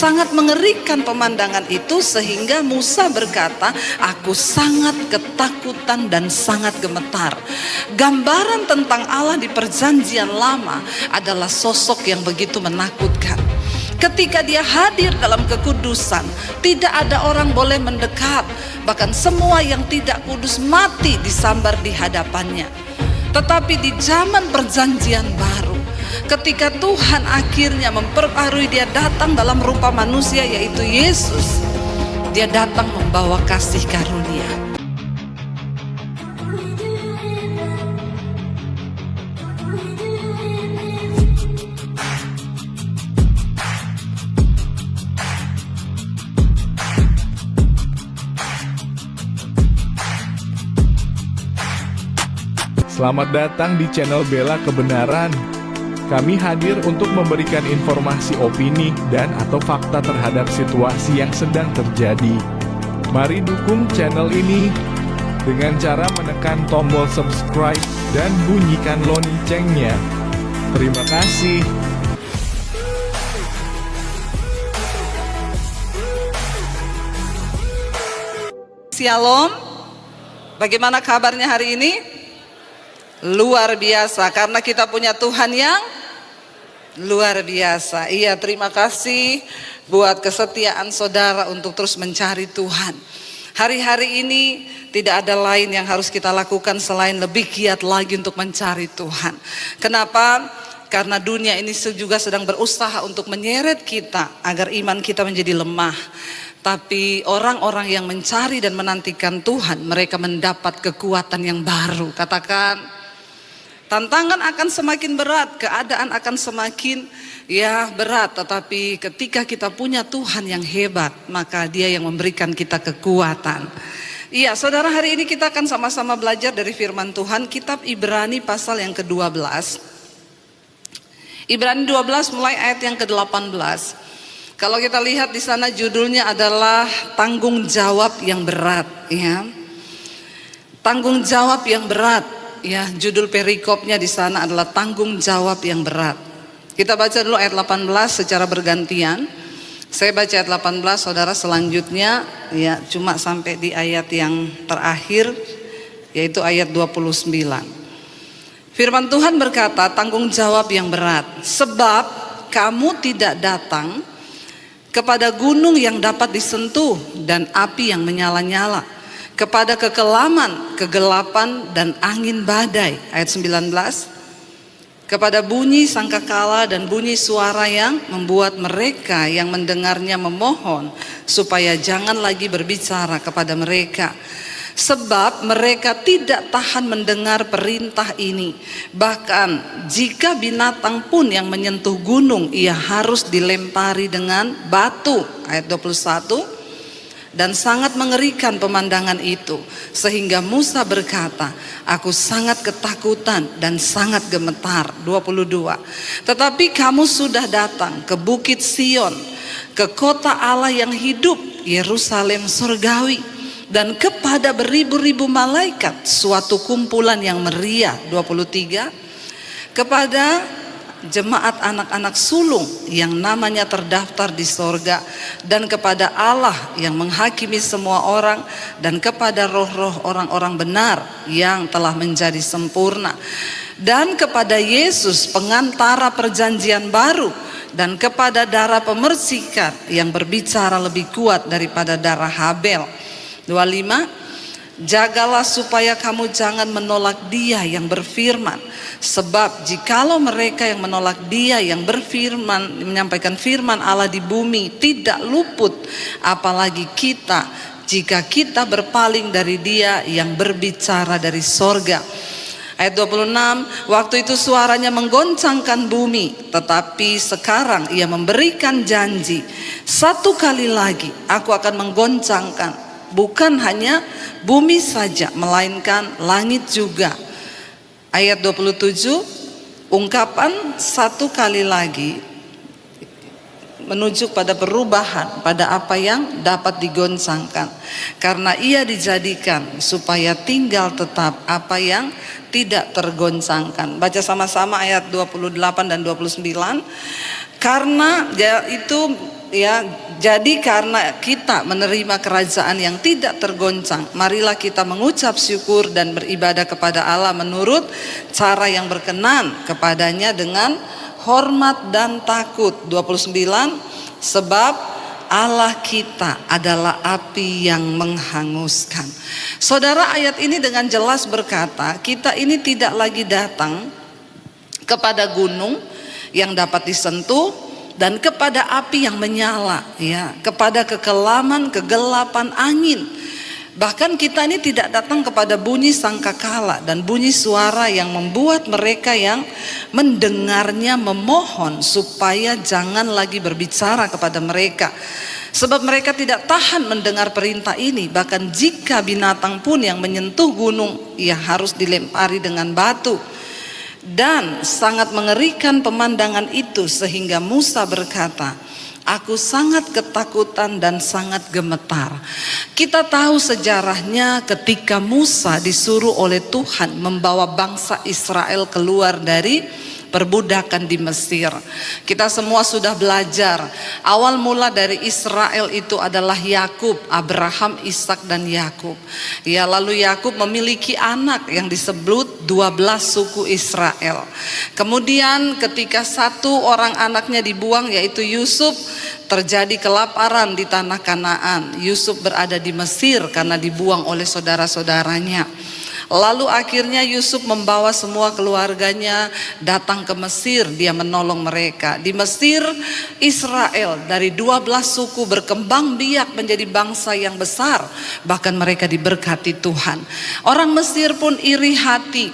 Sangat mengerikan pemandangan itu sehingga Musa berkata, aku sangat ketakutan dan sangat gemetar. Gambaran tentang Allah di perjanjian lama adalah sosok yang begitu menakutkan. Ketika dia hadir dalam kekudusan, tidak ada orang boleh mendekat. Bahkan semua yang tidak kudus mati disambar di hadapannya. Tetapi di zaman perjanjian baru, ketika Tuhan akhirnya memperbarui, dia datang dalam rupa manusia yaitu Yesus. Dia datang membawa kasih karunia. Selamat datang di channel Bela Kebenaran. Kami hadir untuk memberikan informasi opini dan atau fakta terhadap situasi yang sedang terjadi. Mari dukung channel ini dengan cara menekan tombol subscribe dan bunyikan loncengnya. Terima kasih. Shalom. Bagaimana kabarnya hari ini? Luar biasa, karena kita punya Tuhan yang luar biasa. Iya, terima kasih buat kesetiaan saudara untuk terus mencari Tuhan. Hari-hari ini tidak ada lain yang harus kita lakukan selain lebih giat lagi untuk mencari Tuhan. Kenapa? Karena dunia ini juga sedang berusaha untuk menyeret kita agar iman kita menjadi lemah. Tapi orang-orang yang mencari dan menantikan Tuhan, mereka mendapat kekuatan yang baru. Katakan, tantangan akan semakin berat, keadaan akan semakin berat. Tetapi ketika kita punya Tuhan yang hebat, maka Dia yang memberikan kita kekuatan. Iya, saudara, hari ini kita akan sama-sama belajar dari firman Tuhan, kitab Ibrani pasal yang ke-12. Ibrani 12 mulai ayat yang ke-18. Kalau kita lihat di sana judulnya adalah tanggung jawab yang berat, ya. Tanggung jawab yang berat. Ya, judul perikopnya di sana adalah tanggung jawab yang berat. Kita baca dulu ayat 18 secara bergantian. Saya baca ayat 18, saudara selanjutnya ya cuma sampai di ayat yang terakhir, yaitu ayat 29. Firman Tuhan berkata, tanggung jawab yang berat. Sebab kamu tidak datang kepada gunung yang dapat disentuh dan api yang menyala-nyala, kepada kekelaman, kegelapan dan angin badai. Ayat 19, kepada bunyi sangkakala dan bunyi suara yang membuat mereka yang mendengarnya memohon supaya jangan lagi berbicara kepada mereka. Sebab mereka tidak tahan mendengar perintah ini. Bahkan jika binatang pun yang menyentuh gunung, ia harus dilempari dengan batu. Ayat 21, dan sangat mengerikan pemandangan itu sehingga Musa berkata, aku sangat ketakutan dan sangat gemetar. 22, tetapi kamu sudah datang ke Bukit Sion, ke kota Allah yang hidup, Yerusalem surgawi, dan kepada beribu-ribu malaikat, suatu kumpulan yang meriah. 23, kepada jemaat anak-anak sulung yang namanya terdaftar di sorga, dan kepada Allah yang menghakimi semua orang, dan kepada roh-roh orang-orang benar yang telah menjadi sempurna, dan kepada Yesus pengantara perjanjian baru, dan kepada darah pemercikan yang berbicara lebih kuat daripada darah Habel. 25, jagalah supaya kamu jangan menolak Dia yang berfirman. Sebab jikalau mereka yang menolak Dia yang berfirman, menyampaikan firman Allah di bumi tidak luput, apalagi kita jika kita berpaling dari Dia yang berbicara dari sorga. Ayat 26, waktu itu suaranya menggoncangkan bumi, tetapi sekarang Ia memberikan janji, satu kali lagi aku akan menggoncangkan bukan hanya bumi saja, melainkan langit juga. Ayat 27, ungkapan satu kali lagi menuju pada perubahan pada apa yang dapat digoncangkan, karena Ia dijadikan supaya tinggal tetap apa yang tidak tergoncangkan. Baca sama-sama ayat 28 dan 29. Karena jadi karena kita menerima kerajaan yang tidak tergoncang, marilah kita mengucap syukur dan beribadah kepada Allah menurut cara yang berkenan kepadanya dengan hormat dan takut. 29, sebab Allah kita adalah api yang menghanguskan. Saudara, ayat ini dengan jelas berkata, kita ini tidak lagi datang kepada gunung yang dapat disentuh dan kepada api yang menyala, ya, kepada kekelaman, kegelapan angin. Bahkan kita ini tidak datang kepada bunyi sangkakala dan bunyi suara yang membuat mereka yang mendengarnya memohon supaya jangan lagi berbicara kepada mereka. Sebab mereka tidak tahan mendengar perintah ini. Bahkan jika binatang pun yang menyentuh gunung, ia harus dilempari dengan batu. Dan sangat mengerikan pemandangan itu sehingga Musa berkata, aku sangat ketakutan dan sangat gemetar. Kita tahu sejarahnya ketika Musa disuruh oleh Tuhan membawa bangsa Israel keluar dari perbudakan di Mesir. Kita semua sudah belajar, awal mula dari Israel itu adalah Yakub, Abraham, Ishak dan Yakub. Ya, lalu Yakub memiliki anak yang disebut 12 suku Israel. Kemudian ketika satu orang anaknya dibuang, yaitu Yusuf, terjadi kelaparan di tanah Kanaan. Yusuf berada di Mesir karena dibuang oleh saudara-saudaranya. Lalu akhirnya Yusuf membawa semua keluarganya datang ke Mesir. Dia menolong mereka. Di Mesir, Israel dari 12 suku berkembang biak menjadi bangsa yang besar. Bahkan mereka diberkati Tuhan. Orang Mesir pun iri hati.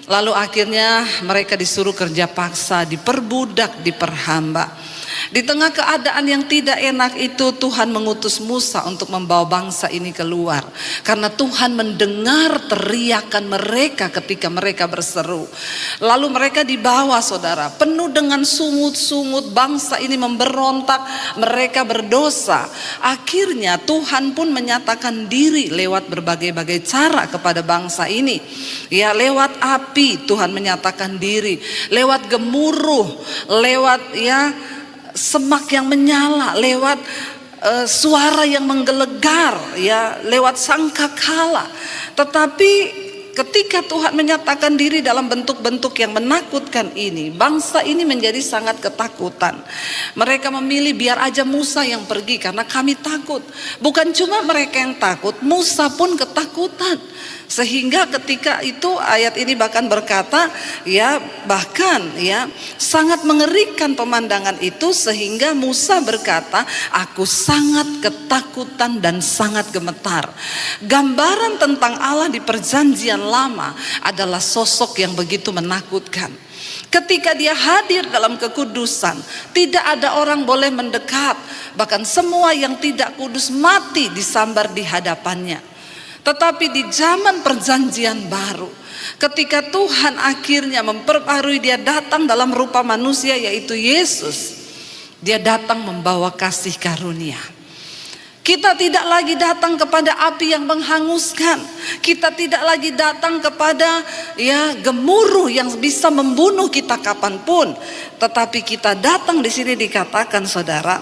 Lalu akhirnya mereka disuruh kerja paksa, diperbudak, diperhamba. Di tengah keadaan yang tidak enak itu, Tuhan mengutus Musa untuk membawa bangsa ini keluar. Karena Tuhan mendengar teriakan mereka ketika mereka berseru. Lalu mereka dibawa, saudara, penuh dengan sungut-sungut. Bangsa ini memberontak, mereka berdosa. Akhirnya Tuhan pun menyatakan diri lewat berbagai-bagai cara kepada bangsa ini. Ya, lewat api Tuhan menyatakan diri, lewat gemuruh, lewat semak yang menyala, lewat suara yang menggelegar, ya, lewat sangkakala. Tetapi ketika Tuhan menyatakan diri dalam bentuk-bentuk yang menakutkan ini, bangsa ini menjadi sangat ketakutan. Mereka memilih biar aja Musa yang pergi karena kami takut. Bukan cuma mereka yang takut, Musa pun ketakutan. Sehingga ketika itu ayat ini bahkan berkata, bahkan sangat mengerikan pemandangan itu sehingga Musa berkata, aku sangat ketakutan dan sangat gemetar. Gambaran tentang Allah di perjanjian lama adalah sosok yang begitu menakutkan. Ketika dia hadir dalam kekudusan, tidak ada orang boleh mendekat. Bahkan semua yang tidak kudus mati disambar di hadapannya. Tetapi di zaman perjanjian baru, ketika Tuhan akhirnya memperbarui, dia datang dalam rupa manusia, yaitu Yesus. Dia datang membawa kasih karunia. Kita tidak lagi datang kepada api yang menghanguskan. Kita tidak lagi datang kepada gemuruh yang bisa membunuh kita kapanpun. Tetapi kita datang, di sini dikatakan, saudara,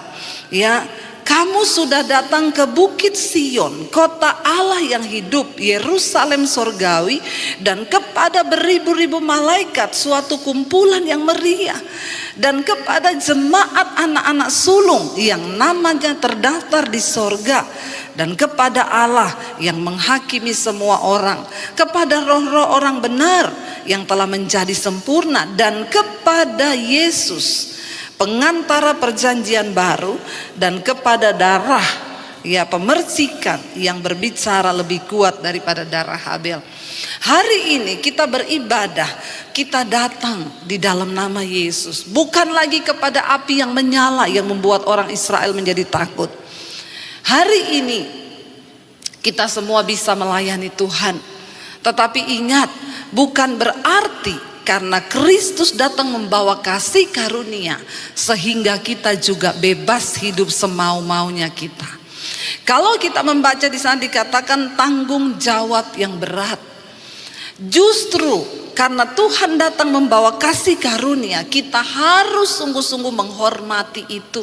kamu sudah datang ke Bukit Sion, kota Allah yang hidup, Yerusalem sorgawi, dan kepada beribu-ribu malaikat, suatu kumpulan yang meriah, dan kepada jemaat anak-anak sulung yang namanya terdaftar di sorga, dan kepada Allah yang menghakimi semua orang, kepada roh-roh orang benar yang telah menjadi sempurna, dan kepada Yesus, pengantara perjanjian baru, dan kepada darah pemercikan yang berbicara lebih kuat daripada darah Habel. Hari ini kita beribadah, kita datang di dalam nama Yesus, bukan lagi kepada api yang menyala yang membuat orang Israel menjadi takut. Hari ini kita semua bisa melayani Tuhan, tetapi ingat, bukan berarti karena Kristus datang membawa kasih karunia sehingga kita juga bebas hidup semau-maunya kita. Kalau kita membaca di sana dikatakan tanggung jawab yang berat. Justru karena Tuhan datang membawa kasih karunia, kita harus sungguh-sungguh menghormati itu.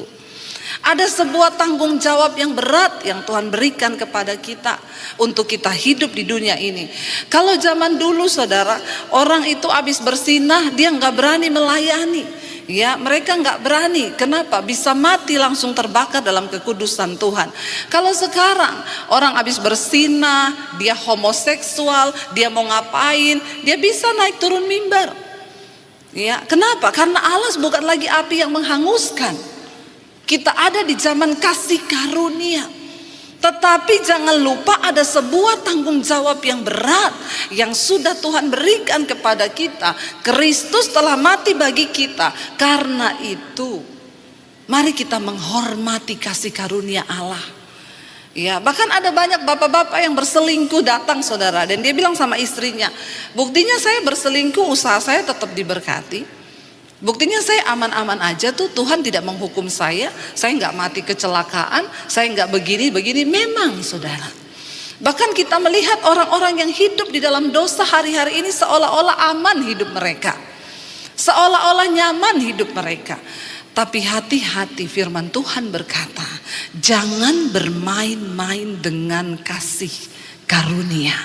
Ada sebuah tanggung jawab yang berat yang Tuhan berikan kepada kita untuk kita hidup di dunia ini. Kalau zaman dulu saudara, orang itu habis bersinah dia nggak berani melayani. Ya, mereka nggak berani. Kenapa? Bisa mati langsung terbakar dalam kekudusan Tuhan. Kalau sekarang orang habis bersinah, dia homoseksual, dia mau ngapain, dia bisa naik turun mimbar. Ya, kenapa? Karena Allah bukan lagi api yang menghanguskan. Kita ada di zaman kasih karunia. Tetapi jangan lupa ada sebuah tanggung jawab yang berat yang sudah Tuhan berikan kepada kita. Kristus telah mati bagi kita. Karena itu, mari kita menghormati kasih karunia Allah. Ya, bahkan ada banyak bapak-bapak yang berselingkuh datang saudara, dan dia bilang sama istrinya, buktinya saya berselingkuh, usaha saya tetap diberkati. Buktinya saya aman-aman aja tuh, Tuhan tidak menghukum saya nggak mati kecelakaan, saya nggak begini-begini. Memang saudara, bahkan kita melihat orang-orang yang hidup di dalam dosa hari-hari ini seolah-olah aman hidup mereka, seolah-olah nyaman hidup mereka. Tapi hati-hati, firman Tuhan berkata, jangan bermain-main dengan kasih karunia.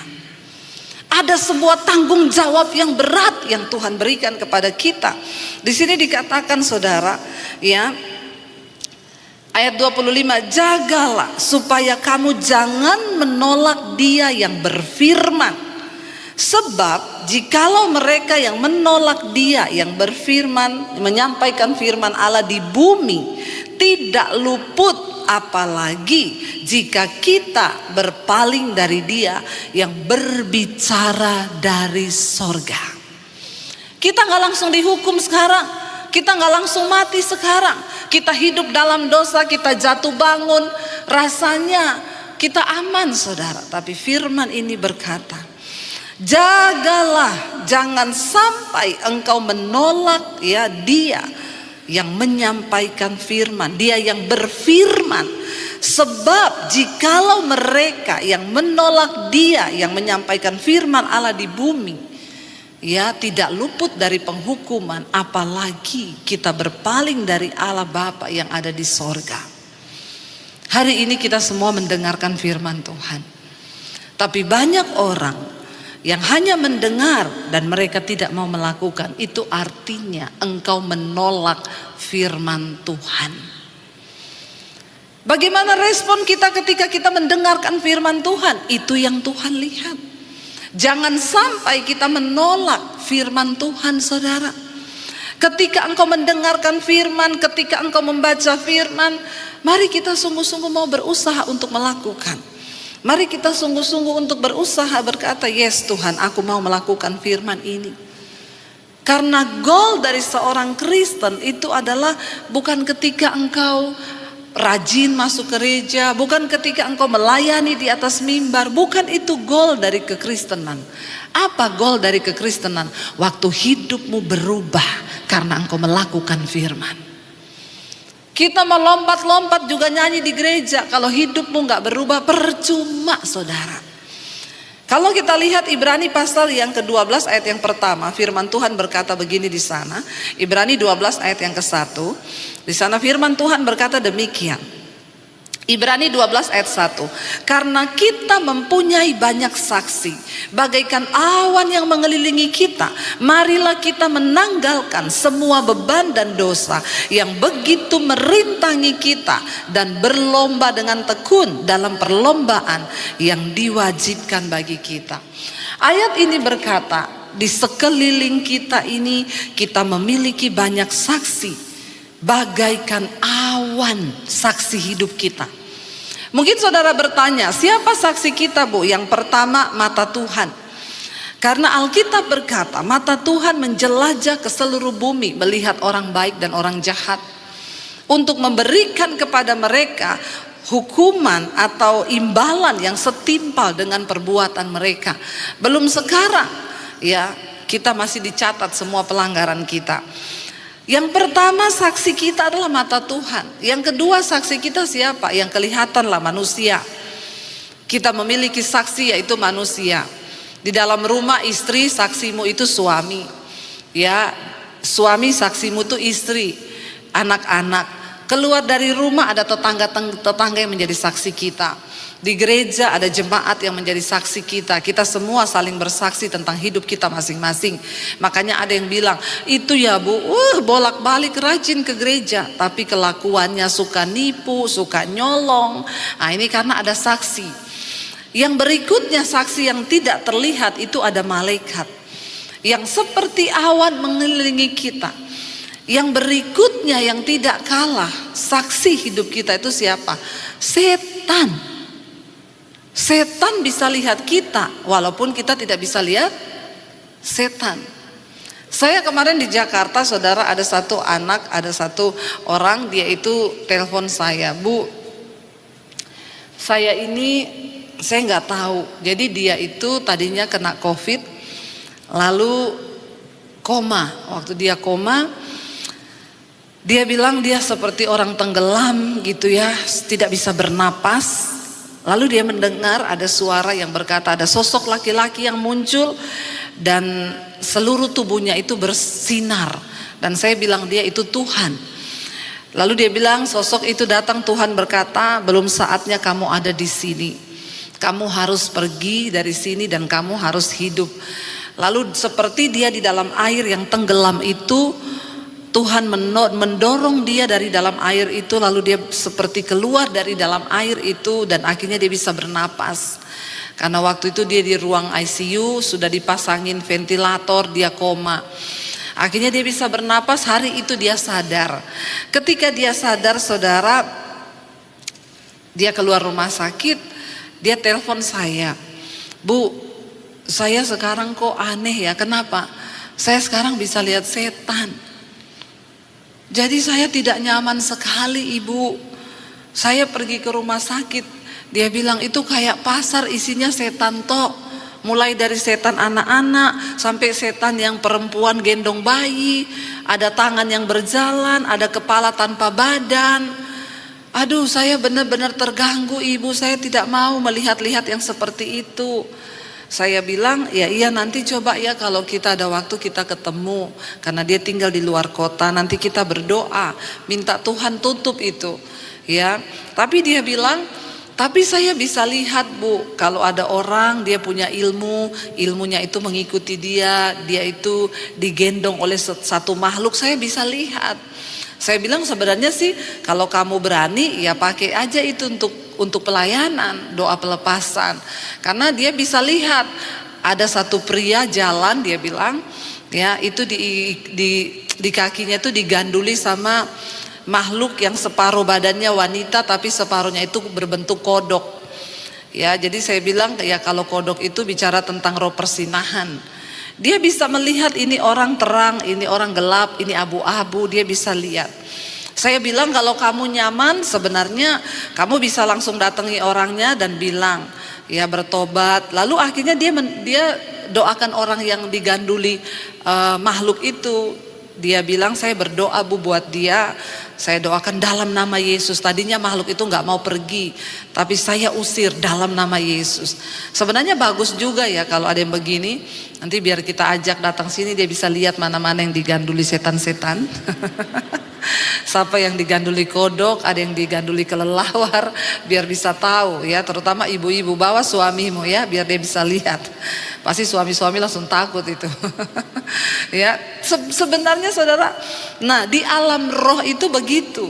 Ada sebuah tanggung jawab yang berat yang Tuhan berikan kepada kita. Di sini dikatakan saudara, ya, ayat 25, jagalah supaya kamu jangan menolak Dia yang berfirman. Sebab jikalau mereka yang menolak Dia yang berfirman, menyampaikan firman Allah di bumi, tidak luput, apalagi jika kita berpaling dari Dia yang berbicara dari sorga. Kita nggak langsung dihukum sekarang, kita nggak langsung mati sekarang. Kita hidup dalam dosa, kita jatuh bangun, rasanya kita aman saudara. Tapi firman ini berkata, jagalah jangan sampai engkau menolak ya Dia yang menyampaikan firman, Dia yang berfirman. Sebab jikalau mereka yang menolak Dia yang menyampaikan firman Allah di bumi, ya, tidak luput dari penghukuman, apalagi kita berpaling dari Allah Bapa yang ada di sorga. Hari ini kita semua mendengarkan firman Tuhan, tapi banyak orang yang hanya mendengar dan mereka tidak mau melakukan. Itu artinya engkau menolak firman Tuhan. Bagaimana respon kita ketika kita mendengarkan firman Tuhan? Itu yang Tuhan lihat. Jangan sampai kita menolak firman Tuhan saudara. Ketika engkau mendengarkan firman, ketika engkau membaca firman, mari kita sungguh-sungguh mau berusaha untuk melakukan. Mari kita sungguh-sungguh untuk berusaha berkata, yes Tuhan, aku mau melakukan firman ini. Karena goal dari seorang Kristen itu adalah bukan ketika engkau rajin masuk gereja, bukan ketika engkau melayani di atas mimbar, bukan itu goal dari kekristenan. Apa goal dari kekristenan? Waktu hidupmu berubah karena engkau melakukan firman. Kita melompat-lompat juga nyanyi di gereja, kalau hidupmu gak berubah percuma saudara. Kalau kita lihat Ibrani pasal yang ke-12 ayat yang pertama, firman Tuhan berkata begini di sana. Ibrani 12 ayat yang ke-1. Di sana firman Tuhan berkata demikian. Ibrani 12 ayat 1. Karena kita mempunyai banyak saksi, bagaikan awan yang mengelilingi kita, marilah kita menanggalkan semua beban dan dosa yang begitu merintangi kita, dan berlomba dengan tekun dalam perlombaan yang diwajibkan bagi kita. Ayat ini berkata, di sekeliling kita ini kita memiliki banyak saksi, bagaikan awan saksi hidup kita. Mungkin saudara bertanya, siapa saksi kita Bu? Yang pertama, mata Tuhan. Karena Alkitab berkata, mata Tuhan menjelajah ke seluruh bumi, melihat orang baik dan orang jahat, untuk memberikan kepada mereka hukuman atau imbalan yang setimpal dengan perbuatan mereka. Belum sekarang ya, kita masih dicatat semua pelanggaran kita. Yang pertama saksi kita adalah mata Tuhan. Yang kedua saksi kita siapa? Yang kelihatanlah manusia. Kita memiliki saksi yaitu manusia. Di dalam rumah istri, saksimu itu suami. Ya, suami saksimu itu istri, anak-anak. Keluar dari rumah ada tetangga yang menjadi saksi kita. Di gereja ada jemaat yang menjadi saksi kita. Kita semua saling bersaksi tentang hidup kita masing-masing. Makanya ada yang bilang, itu ya Bu, bolak-balik rajin ke gereja, tapi kelakuannya suka nipu, suka nyolong. Nah, ini karena ada saksi. Yang berikutnya saksi yang tidak terlihat itu ada malaikat yang seperti awan mengelilingi kita. Yang berikutnya yang tidak kalah saksi hidup kita itu siapa? Setan. Setan bisa lihat kita walaupun kita tidak bisa lihat setan. Saya kemarin di Jakarta, saudara, ada satu orang, dia itu telepon saya, Bu, saya nggak tahu. Jadi dia itu tadinya kena COVID, lalu koma. Waktu dia koma, dia bilang dia seperti orang tenggelam gitu ya, tidak bisa bernapas. Lalu dia mendengar ada suara yang berkata, ada sosok laki-laki yang muncul dan seluruh tubuhnya itu bersinar. Dan saya bilang dia itu Tuhan. Lalu dia bilang sosok itu datang, Tuhan berkata, belum saatnya kamu ada di sini. Kamu harus pergi dari sini dan kamu harus hidup. Lalu seperti dia di dalam air yang tenggelam itu, Tuhan mendorong dia dari dalam air itu, lalu dia seperti keluar dari dalam air itu dan akhirnya dia bisa bernapas. Karena waktu itu dia di ruang ICU, sudah dipasangin ventilator, dia koma. Akhirnya dia bisa bernapas, hari itu dia sadar. Ketika dia sadar, saudara, dia keluar rumah sakit, dia telepon saya, Bu, saya sekarang kok aneh ya, kenapa? Saya sekarang bisa lihat setan. Jadi saya tidak nyaman sekali, Ibu. Saya pergi ke rumah sakit, dia bilang itu kayak pasar isinya setan tok. Mulai dari setan anak-anak sampai setan yang perempuan gendong bayi, ada tangan yang berjalan, ada kepala tanpa badan. Aduh, saya benar-benar terganggu, Ibu. Saya tidak mau melihat-lihat yang seperti itu. Saya bilang, ya iya nanti coba ya kalau kita ada waktu kita ketemu. Karena dia tinggal di luar kota, nanti kita berdoa, minta Tuhan tutup itu. Ya, tapi dia bilang, tapi saya bisa lihat Bu, kalau ada orang dia punya ilmu, ilmunya itu mengikuti dia itu digendong oleh satu makhluk, saya bisa lihat. Saya bilang sebenarnya sih kalau kamu berani ya pakai aja itu untuk pelayanan, doa pelepasan. Karena dia bisa lihat ada satu pria jalan, dia bilang ya itu di kakinya itu diganduli sama makhluk yang separuh badannya wanita tapi separuhnya itu berbentuk kodok. Ya, jadi saya bilang ya kalau kodok itu bicara tentang roh persinahan. Dia bisa melihat ini orang terang, ini orang gelap, ini abu-abu, dia bisa lihat. Saya bilang kalau kamu nyaman sebenarnya kamu bisa langsung datangi orangnya dan bilang ya bertobat. Lalu akhirnya dia doakan orang yang diganduli makhluk itu. Dia bilang saya berdoa Bu buat dia, saya doakan dalam nama Yesus. Tadinya makhluk itu nggak mau pergi, tapi saya usir dalam nama Yesus. Sebenarnya bagus juga ya kalau ada yang begini. Nanti biar kita ajak datang sini, dia bisa lihat mana-mana yang diganduli setan-setan. Siapa yang diganduli kodok, ada yang diganduli kelelawar, biar bisa tahu ya. Terutama ibu-ibu, bawa suamimu ya, biar dia bisa lihat. Pasti suami-suami langsung takut itu. Ya, sebenarnya saudara, nah di alam roh itu begitu.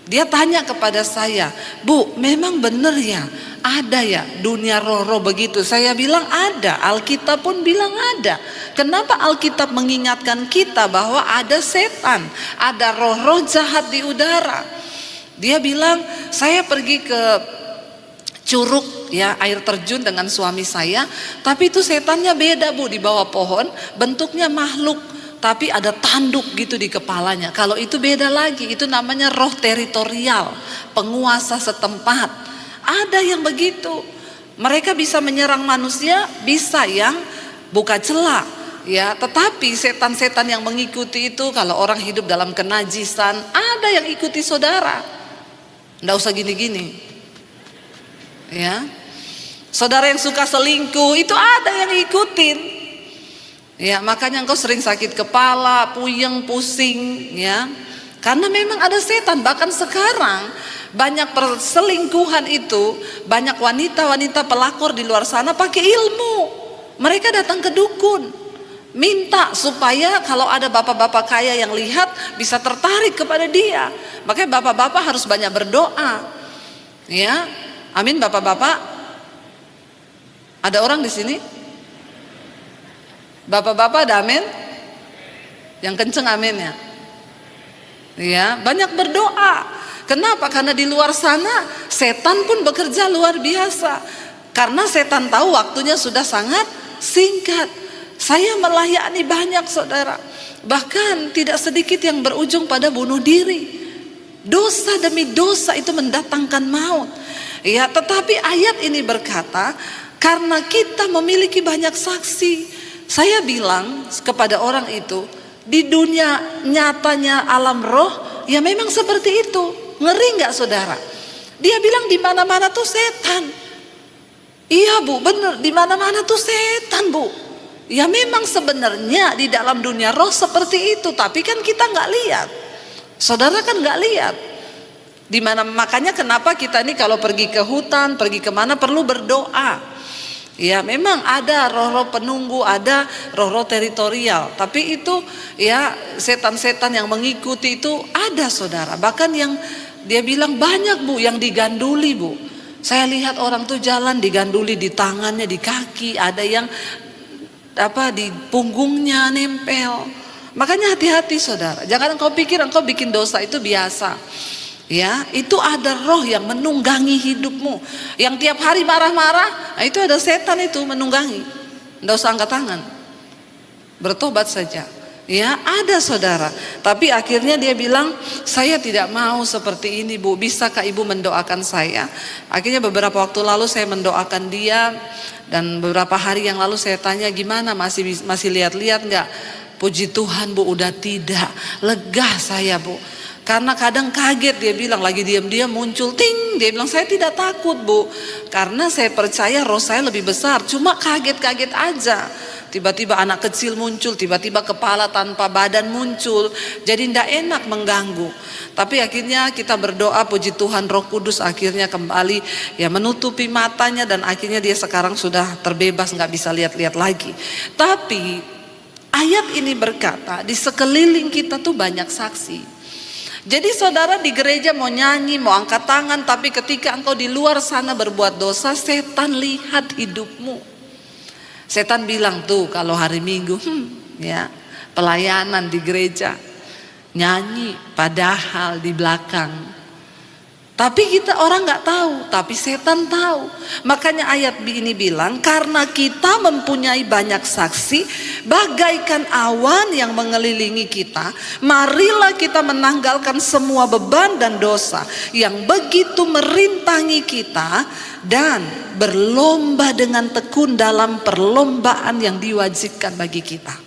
Dia tanya kepada saya, Bu, memang benar ya, ada ya dunia roh-roh begitu? Saya bilang ada, Alkitab pun bilang ada. Kenapa Alkitab mengingatkan kita bahwa ada setan, ada roh-roh jahat di udara? Dia bilang, saya pergi ke Curug ya, air terjun dengan suami saya, tapi itu setannya beda Bu, di bawah pohon, bentuknya makhluk, tapi ada tanduk gitu di kepalanya. Kalau itu beda lagi, itu namanya roh teritorial, penguasa setempat. Ada yang begitu, mereka bisa menyerang manusia, bisa yang buka celah ya. Tetapi setan-setan yang mengikuti itu, kalau orang hidup dalam kenajisan, ada yang ikuti saudara. Nggak usah gini-gini ya. Saudara yang suka selingkuh itu ada yang ikutin. Ya, makanya engkau sering sakit kepala, puyeng, pusing, ya. Karena memang ada setan. Bahkan sekarang banyak perselingkuhan itu, banyak wanita-wanita pelakor di luar sana pakai ilmu. Mereka datang ke dukun, minta supaya kalau ada bapak-bapak kaya yang lihat bisa tertarik kepada dia. Makanya bapak-bapak harus banyak berdoa. Ya, amin bapak-bapak. Ada orang di sini? Bapak-bapak ada amin? Yang kenceng amin ya. Ya, banyak berdoa. Kenapa? Karena di luar sana setan pun bekerja luar biasa. Karena setan tahu waktunya sudah sangat singkat. Saya melayani banyak saudara. Bahkan tidak sedikit yang berujung pada bunuh diri. Dosa demi dosa itu mendatangkan maut. Ya, tetapi ayat ini berkata, karena kita memiliki banyak saksi. Saya bilang kepada orang itu, di dunia nyatanya alam roh, ya memang seperti itu. Ngeri nggak saudara? Dia bilang di mana-mana tuh setan. Iya bu, bener, di mana-mana tuh setan bu. Ya memang sebenarnya di dalam dunia roh seperti itu, tapi kan kita nggak lihat. Saudara kan nggak lihat. Di mana, makanya kenapa kita ini kalau pergi ke hutan, pergi kemana perlu berdoa. Ya memang ada roh-roh penunggu, ada roh-roh teritorial, tapi itu ya setan-setan yang mengikuti itu ada saudara. Bahkan yang dia bilang banyak bu yang diganduli bu. Saya lihat orang tuh jalan diganduli di tangannya, di kaki, ada yang di punggungnya nempel. Makanya hati-hati saudara, jangan engkau pikir engkau bikin dosa itu biasa. Ya, itu ada roh yang menunggangi hidupmu. Yang tiap hari marah-marah, nah itu ada setan itu menunggangi. Nggak usah angkat tangan, bertobat saja. Ya, ada saudara. Tapi akhirnya dia bilang, saya tidak mau seperti ini bu. Bisakah ibu mendoakan saya? Akhirnya beberapa waktu lalu saya mendoakan dia. Dan beberapa hari yang lalu saya tanya, gimana masih lihat-lihat nggak? Puji Tuhan bu, udah tidak. Lega saya bu. Karena kadang kaget, dia bilang lagi diam-diam muncul ting, dia bilang saya tidak takut bu, karena saya percaya roh saya lebih besar, cuma kaget-kaget aja. Tiba-tiba anak kecil muncul, tiba-tiba kepala tanpa badan muncul, jadi tidak enak mengganggu. Tapi akhirnya kita berdoa, puji Tuhan Roh Kudus akhirnya kembali ya menutupi matanya, dan akhirnya dia sekarang sudah terbebas, nggak bisa lihat-lihat lagi. Tapi ayat ini berkata di sekeliling kita tuh banyak saksi. Jadi saudara di gereja mau nyanyi, mau angkat tangan, tapi ketika engkau di luar sana berbuat dosa, setan lihat hidupmu. Setan bilang tuh kalau hari Minggu, ya pelayanan di gereja, nyanyi, padahal di belakang. Tapi kita orang nggak tahu, tapi setan tahu. Makanya ayat ini bilang, karena kita mempunyai banyak saksi, bagaikan awan yang mengelilingi kita, marilah kita menanggalkan semua beban dan dosa yang begitu merintangi kita, dan berlomba dengan tekun dalam perlombaan yang diwajibkan bagi kita.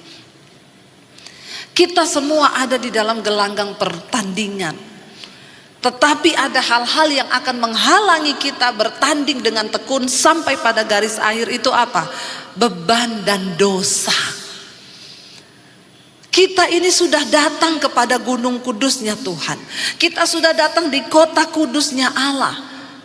Kita semua ada di dalam gelanggang pertandingan. Tetapi ada hal-hal yang akan menghalangi kita bertanding dengan tekun sampai pada garis akhir. Itu apa? Beban dan dosa. Kita ini sudah datang kepada gunung kudusnya Tuhan. Kita sudah datang di kota kudusnya Allah,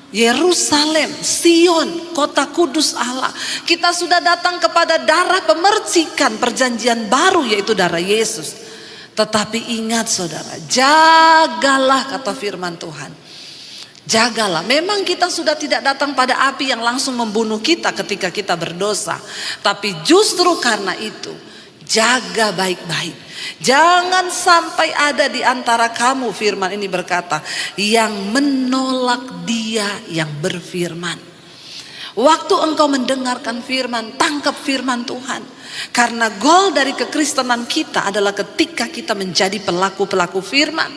Yerusalem, Sion, kota kudus Allah. Kita sudah datang kepada darah pemercikan perjanjian baru, yaitu darah Yesus. Tetapi ingat saudara, jagalah, kata firman Tuhan. Jagalah. Memang kita sudah tidak datang pada api yang langsung membunuh kita ketika kita berdosa. Tapi justru karena itu, jaga baik-baik. Jangan sampai ada di antara kamu, firman ini berkata, yang menolak Dia yang berfirman. Waktu engkau mendengarkan firman, tangkap firman Tuhan. Karena goal dari kekristenan kita adalah ketika kita menjadi pelaku-pelaku firman,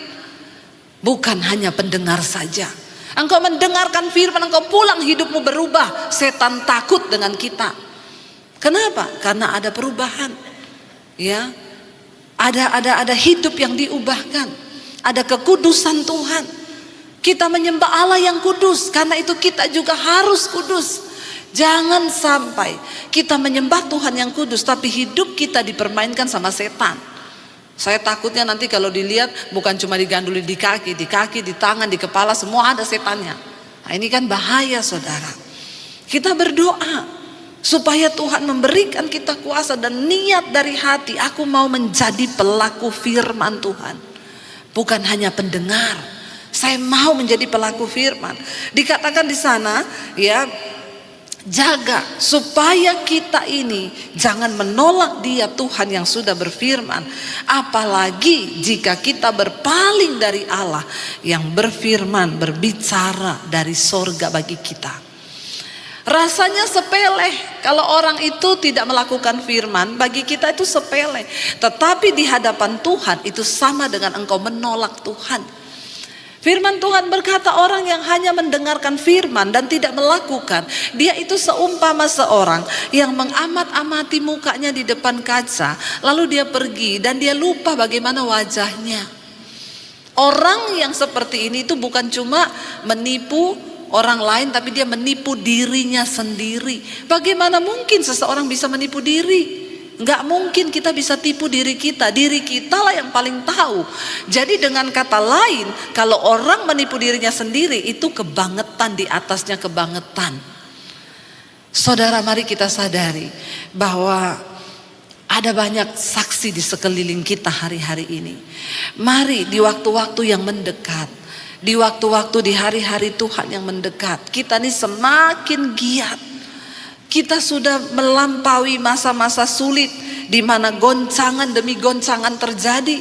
bukan hanya pendengar saja. Engkau mendengarkan firman, engkau pulang hidupmu berubah. Setan takut dengan kita. Kenapa? Karena ada perubahan. Ya, ada hidup yang diubahkan. Ada kekudusan Tuhan. Kita menyembah Allah yang kudus, karena itu kita juga harus kudus. Jangan sampai kita menyembah Tuhan yang kudus tapi hidup kita dipermainkan sama setan. Saya takutnya nanti kalau dilihat bukan cuma diganduli di kaki, di tangan, di kepala, semua ada setannya. Nah, ini kan bahaya saudara. Kita berdoa supaya Tuhan memberikan kita kuasa dan niat dari hati. Aku mau menjadi pelaku firman Tuhan, bukan hanya pendengar. Saya mau menjadi pelaku firman. Dikatakan di sana, ya, jaga supaya kita ini jangan menolak Dia Tuhan yang sudah berfirman. Apalagi jika kita berpaling dari Allah yang berfirman, berbicara dari sorga bagi kita. Rasanya sepele kalau orang itu tidak melakukan firman, bagi kita itu sepele. Tetapi di hadapan Tuhan itu sama dengan engkau menolak Tuhan. Firman Tuhan berkata orang yang hanya mendengarkan firman dan tidak melakukan, dia itu seumpama seorang yang mengamat-amati mukanya di depan kaca, lalu dia pergi dan dia lupa bagaimana wajahnya. Orang yang seperti ini itu bukan cuma menipu orang lain, tapi dia menipu dirinya sendiri. Bagaimana mungkin seseorang bisa menipu diri? Enggak mungkin kita bisa tipu diri kita. Diri kita lah yang paling tahu. Jadi dengan kata lain, kalau orang menipu dirinya sendiri, itu kebangetan di atasnya kebangetan. Saudara, mari kita sadari bahwa ada banyak saksi di sekeliling kita hari-hari ini. Mari di waktu-waktu yang mendekat, di waktu-waktu di hari-hari Tuhan yang mendekat, kita ini semakin giat. Kita sudah melampaui masa-masa sulit di mana goncangan demi goncangan terjadi.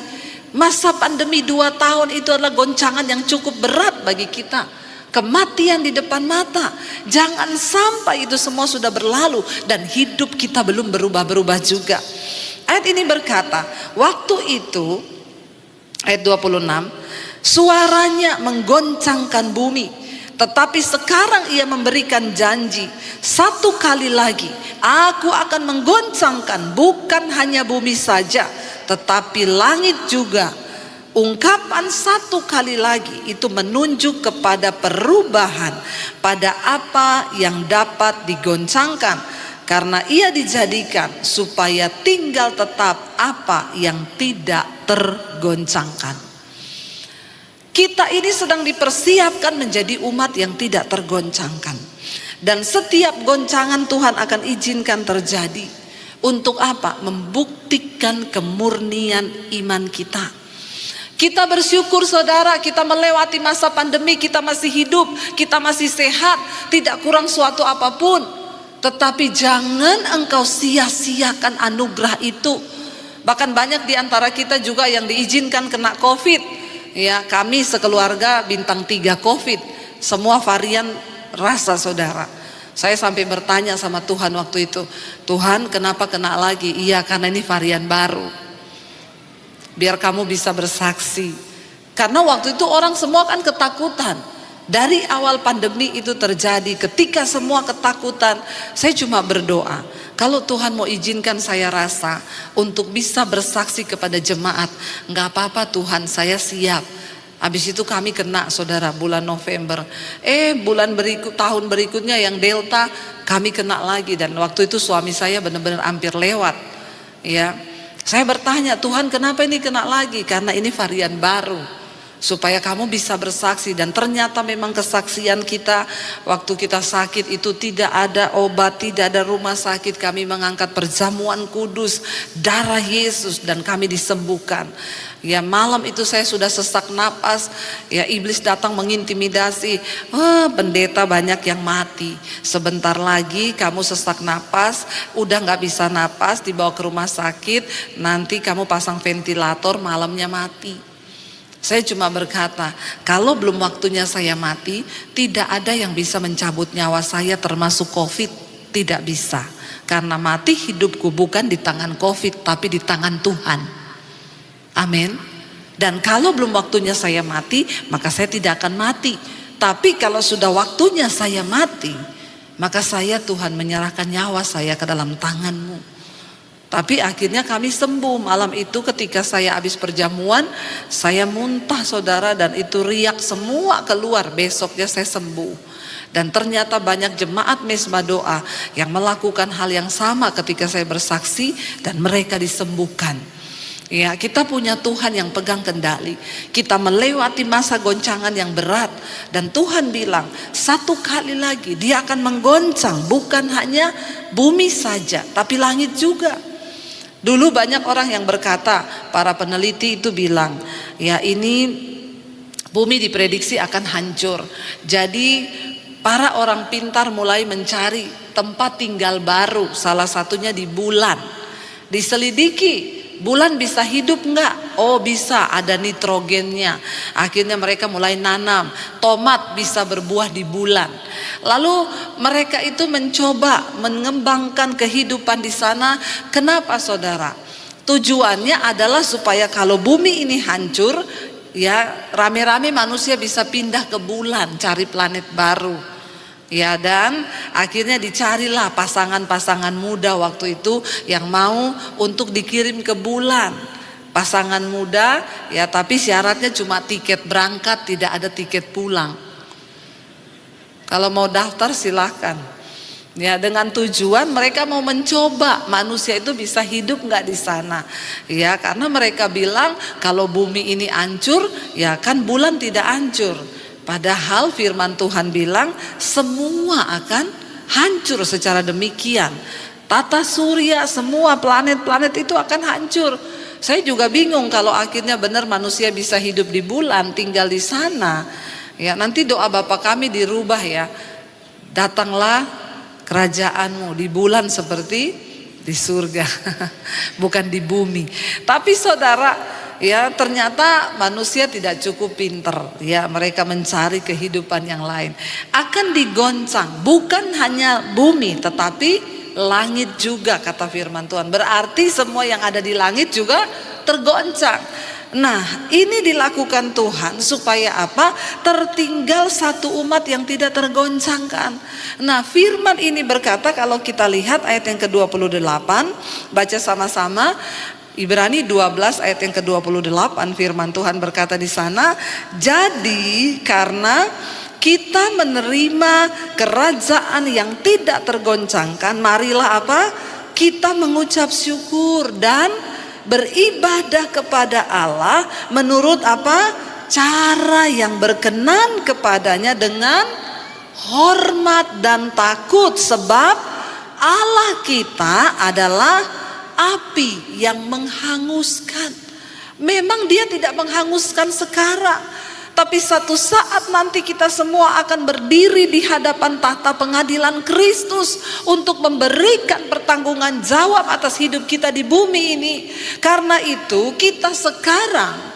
Masa pandemi 2 tahun itu adalah goncangan yang cukup berat bagi kita. Kematian di depan mata. Jangan sampai itu semua sudah berlalu dan hidup kita belum berubah-berubah juga. Ayat ini berkata, waktu itu, ayat 26, suaranya menggoncangkan bumi. Tetapi sekarang ia memberikan janji, 1 kali lagi aku akan menggoncangkan bukan hanya bumi saja, tetapi langit juga. Ungkapan 1 kali lagi itu menunjuk kepada perubahan pada apa yang dapat digoncangkan, karena ia dijadikan supaya tinggal tetap apa yang tidak tergoncangkan. Kita ini sedang dipersiapkan menjadi umat yang tidak tergoncangkan. Dan setiap goncangan Tuhan akan izinkan terjadi. Untuk apa? Membuktikan kemurnian iman kita. Kita bersyukur saudara, kita melewati masa pandemi, kita masih hidup, kita masih sehat, tidak kurang suatu apapun. Tetapi jangan engkau sia-siakan anugerah itu. Bahkan banyak di antara kita juga yang diizinkan kena COVID. Ya, kami sekeluarga bintang 3 COVID, semua varian rasa saudara. Saya sampai bertanya sama Tuhan waktu itu, Tuhan kenapa kena lagi? Iya, karena ini varian baru. Biar kamu bisa bersaksi. Karena waktu itu orang semua kan ketakutan. Dari awal pandemi itu terjadi, ketika semua ketakutan, saya cuma berdoa. Kalau Tuhan mau izinkan saya rasa untuk bisa bersaksi kepada jemaat, nggak apa-apa Tuhan, saya siap. Habis itu kami kena saudara bulan November. Bulan tahun berikutnya yang Delta kami kena lagi, dan waktu itu suami saya benar-benar hampir lewat. Ya, saya bertanya Tuhan kenapa ini kena lagi? Karena ini varian baru. Supaya kamu bisa bersaksi. Dan ternyata memang kesaksian kita waktu kita sakit itu tidak ada obat, tidak ada rumah sakit. Kami mengangkat perjamuan kudus, darah Yesus, dan kami disembuhkan. Ya, malam itu saya sudah sesak napas. Ya, iblis datang mengintimidasi. Pendeta banyak yang mati. Sebentar lagi kamu sesak napas, udah gak bisa napas, dibawa ke rumah sakit. Nanti kamu pasang ventilator, malamnya mati. Saya cuma berkata, kalau belum waktunya saya mati, tidak ada yang bisa mencabut nyawa saya termasuk COVID. Tidak bisa. Karena mati hidupku bukan di tangan COVID, tapi di tangan Tuhan. Amin. Dan kalau belum waktunya saya mati, maka saya tidak akan mati. Tapi kalau sudah waktunya saya mati, maka saya Tuhan menyerahkan nyawa saya ke dalam tangan-Mu. Tapi akhirnya kami sembuh. Malam itu ketika saya habis perjamuan, saya muntah saudara, dan itu riak semua keluar. Besoknya saya sembuh. Dan ternyata banyak jemaat Mesbah Doa yang melakukan hal yang sama ketika saya bersaksi, dan mereka disembuhkan. Ya, kita punya Tuhan yang pegang kendali. Kita melewati masa goncangan yang berat, dan Tuhan bilang satu kali lagi Dia akan menggoncang bukan hanya bumi saja, tapi langit juga. Dulu banyak orang yang berkata, para peneliti itu bilang, ya ini bumi diprediksi akan hancur. Jadi para orang pintar mulai mencari tempat tinggal baru, salah satunya di bulan. Diselidiki, bulan bisa hidup enggak? Oh bisa, ada nitrogennya. Akhirnya mereka mulai nanam, tomat bisa berbuah di bulan. Lalu mereka itu mencoba mengembangkan kehidupan di sana. Kenapa saudara? Tujuannya adalah supaya kalau bumi ini hancur, ya rame-rame manusia bisa pindah ke bulan, cari planet baru. Ya, dan akhirnya dicarilah pasangan-pasangan muda waktu itu yang mau untuk dikirim ke bulan. Pasangan muda, ya tapi syaratnya cuma tiket berangkat, tidak ada tiket pulang. Kalau mau daftar silahkan. Ya, dengan tujuan mereka mau mencoba manusia itu bisa hidup nggak di sana. Ya, karena mereka bilang kalau bumi ini hancur, ya kan bulan tidak hancur. Padahal firman Tuhan bilang semua akan hancur secara demikian. Tata surya, semua planet-planet itu akan hancur. Saya juga bingung kalau akhirnya benar manusia bisa hidup di bulan, tinggal di sana. Ya, nanti doa Bapa kami dirubah ya. Datanglah kerajaanmu di bulan seperti di surga. Bukan di bumi. Tapi saudara, ya ternyata manusia tidak cukup pinter. Ya, mereka mencari kehidupan yang lain. Akan digoncang, bukan hanya bumi tetapi langit juga kata firman Tuhan. Berarti semua yang ada di langit juga tergoncang. Nah, ini dilakukan Tuhan supaya apa? Tertinggal satu umat yang tidak tergoncangkan. Nah, firman ini berkata, kalau kita lihat ayat yang ke-28, baca sama-sama Ibrani 12 ayat yang ke-28, firman Tuhan berkata di sana, jadi karena kita menerima kerajaan yang tidak tergoncangkan, marilah apa? Kita mengucap syukur dan beribadah kepada Allah menurut apa? Cara yang berkenan kepadanya dengan hormat dan takut, sebab Allah kita adalah api yang menghanguskan. Memang Dia tidak menghanguskan sekarang, tapi satu saat nanti kita semua akan berdiri di hadapan tahta pengadilan Kristus untuk memberikan pertanggungan jawab atas hidup kita di bumi ini. Karena itu kita sekarang,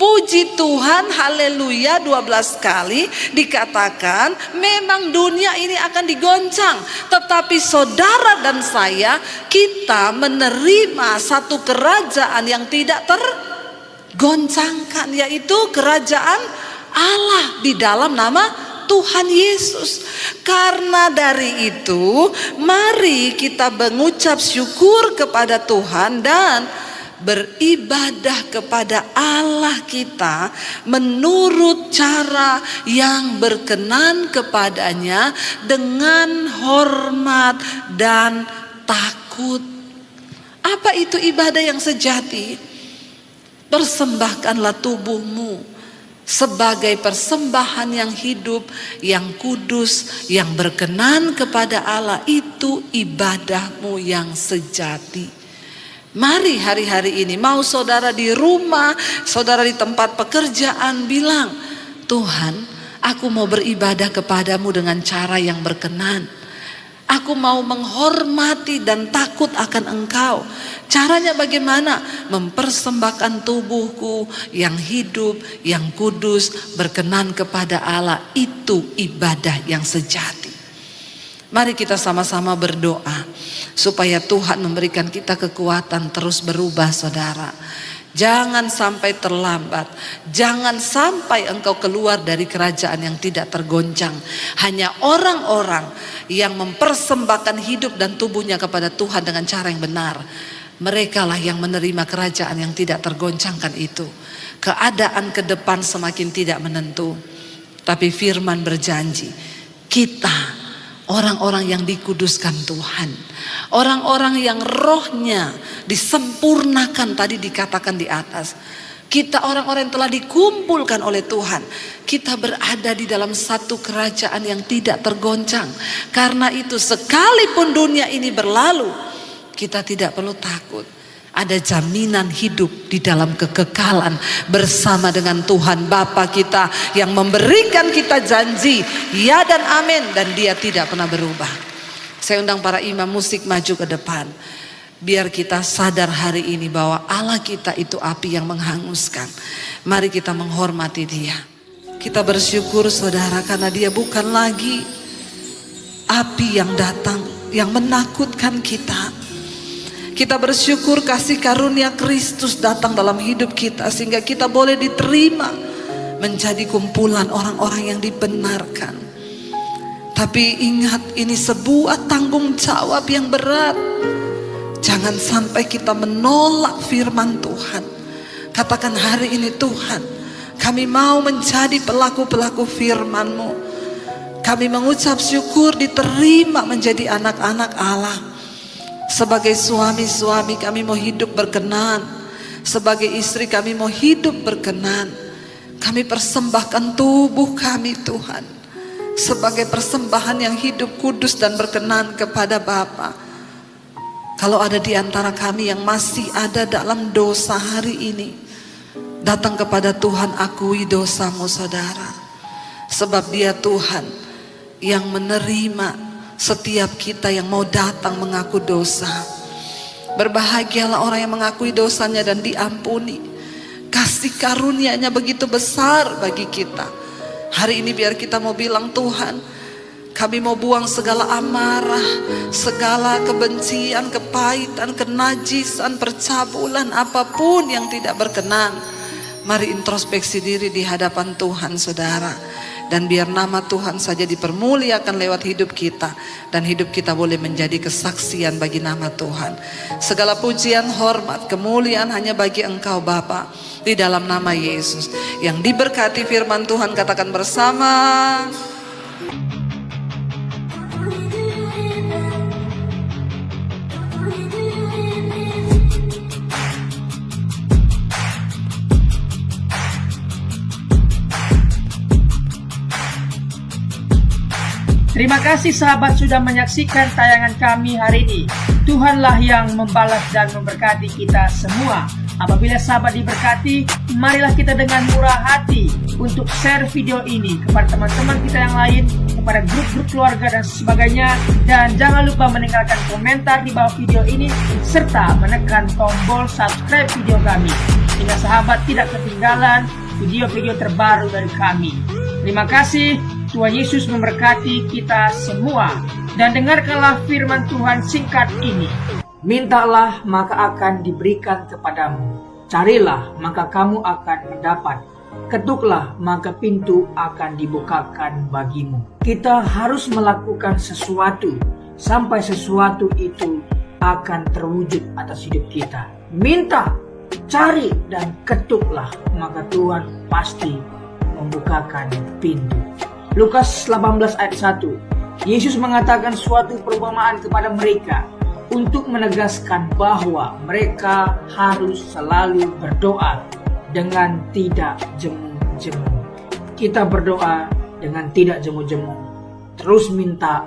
puji Tuhan, haleluya, 12 kali dikatakan memang dunia ini akan digoncang. Tetapi saudara dan saya, kita menerima satu kerajaan yang tidak tergoncangkan, yaitu kerajaan Allah di dalam nama Tuhan Yesus. Karena dari itu, mari kita mengucap syukur kepada Tuhan dan beribadah kepada Allah kita menurut cara yang berkenan kepadanya dengan hormat dan takut. Apa itu ibadah yang sejati? Persembahkanlah tubuhmu sebagai persembahan yang hidup, yang kudus, yang berkenan kepada Allah. Itu ibadahmu yang sejati. Mari hari-hari ini, mau saudara di rumah, saudara di tempat pekerjaan, bilang, Tuhan, aku mau beribadah kepadamu dengan cara yang berkenan. Aku mau menghormati dan takut akan Engkau. Caranya bagaimana? Mempersembahkan tubuhku yang hidup, yang kudus, berkenan kepada Allah. Itu ibadah yang sejati. Mari kita sama-sama berdoa supaya Tuhan memberikan kita kekuatan terus berubah, saudara. Jangan sampai terlambat. Jangan sampai engkau keluar dari kerajaan yang tidak tergoncang. Hanya orang-orang yang mempersembahkan hidup dan tubuhnya kepada Tuhan dengan cara yang benar. Merekalah yang menerima kerajaan yang tidak tergoncangkan itu. Keadaan ke depan semakin tidak menentu. Tapi firman berjanji, kita orang-orang yang dikuduskan Tuhan, orang-orang yang rohnya disempurnakan, tadi dikatakan di atas. Kita orang-orang yang telah dikumpulkan oleh Tuhan. Kita berada di dalam satu kerajaan yang tidak tergoncang. Karena itu sekalipun dunia ini berlalu, kita tidak perlu takut. Ada jaminan hidup di dalam kekekalan bersama dengan Tuhan Bapa kita yang memberikan kita janji ya dan amin, dan Dia tidak pernah berubah. Saya undang para imam musik maju ke depan. Biar kita sadar hari ini bahwa Allah kita itu api yang menghanguskan. Mari kita menghormati Dia. Kita bersyukur saudara, karena Dia bukan lagi api yang datang yang menakutkan kita. Kita bersyukur kasih karunia Kristus datang dalam hidup kita, sehingga kita boleh diterima menjadi kumpulan orang-orang yang dibenarkan. Tapi ingat, ini sebuah tanggung jawab yang berat. Jangan sampai kita menolak firman Tuhan. Katakan hari ini, Tuhan, kami mau menjadi pelaku-pelaku firman-Mu. Kami mengucap syukur diterima menjadi anak-anak Allah. Sebagai suami-suami kami mau hidup berkenan. Sebagai istri kami mau hidup berkenan. Kami persembahkan tubuh kami Tuhan sebagai persembahan yang hidup, kudus dan berkenan kepada Bapa. Kalau ada di antara kami yang masih ada dalam dosa hari ini, datang kepada Tuhan, akui dosamu saudara. Sebab Dia Tuhan yang menerima setiap kita yang mau datang mengaku dosa. Berbahagialah orang yang mengakui dosanya dan diampuni. Kasih karunia-Nya begitu besar bagi kita. Hari ini biar kita mau bilang, Tuhan, kami mau buang segala amarah, segala kebencian, kepahitan, kenajisan, percabulan, apapun yang tidak berkenan. Mari introspeksi diri di hadapan Tuhan saudara. Dan biar nama Tuhan saja dipermuliakan lewat hidup kita. Dan hidup kita boleh menjadi kesaksian bagi nama Tuhan. Segala pujian, hormat, kemuliaan hanya bagi Engkau Bapa. Di dalam nama Yesus. Yang diberkati firman Tuhan, katakan bersama. Terima kasih sahabat sudah menyaksikan tayangan kami hari ini. Tuhanlah yang membalas dan memberkati kita semua. Apabila sahabat diberkati, marilah kita dengan murah hati untuk share video ini kepada teman-teman kita yang lain, kepada grup-grup keluarga dan sebagainya. Dan jangan lupa meninggalkan komentar di bawah video ini, serta menekan tombol subscribe video kami, sehingga sahabat tidak ketinggalan video-video terbaru dari kami. Terima kasih. Tuhan Yesus memberkati kita semua. Dan dengarkanlah firman Tuhan singkat ini. Mintalah maka akan diberikan kepadamu. Carilah maka kamu akan mendapat. Ketuklah maka pintu akan dibukakan bagimu. Kita harus melakukan sesuatu sampai sesuatu itu akan terwujud atas hidup kita. Minta, cari dan ketuklah, maka Tuhan pasti membukakan pintu. Lukas 18 ayat 1. Yesus mengatakan suatu perumpamaan kepada mereka untuk menegaskan bahwa mereka harus selalu berdoa dengan tidak jemu-jemu. Kita berdoa dengan tidak jemu-jemu. Terus minta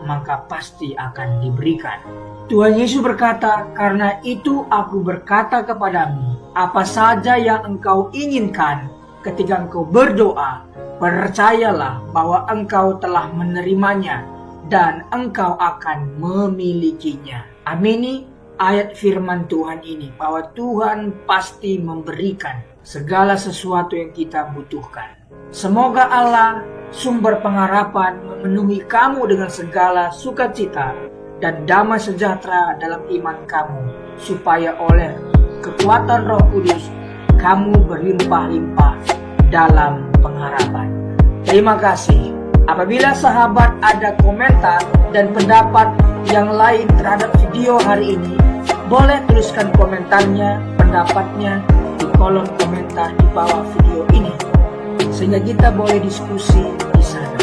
maka pasti akan diberikan. Tuhan Yesus berkata, karena itu aku berkata kepadamu, apa saja yang engkau inginkan ketika engkau berdoa, percayalah bahwa engkau telah menerimanya dan engkau akan memilikinya. Amini ayat firman Tuhan ini, bahwa Tuhan pasti memberikan segala sesuatu yang kita butuhkan. Semoga Allah, sumber pengharapan, memenuhi kamu dengan segala sukacita dan damai sejahtera dalam iman kamu, supaya oleh kekuatan Roh Kudus kamu berlimpah-limpah dalam pengharapan. Terima kasih. Apabila sahabat ada komentar dan pendapat yang lain terhadap video hari ini, Boleh tuliskan komentarnya, pendapatnya di kolom komentar di bawah video ini, sehingga kita boleh diskusi di sana.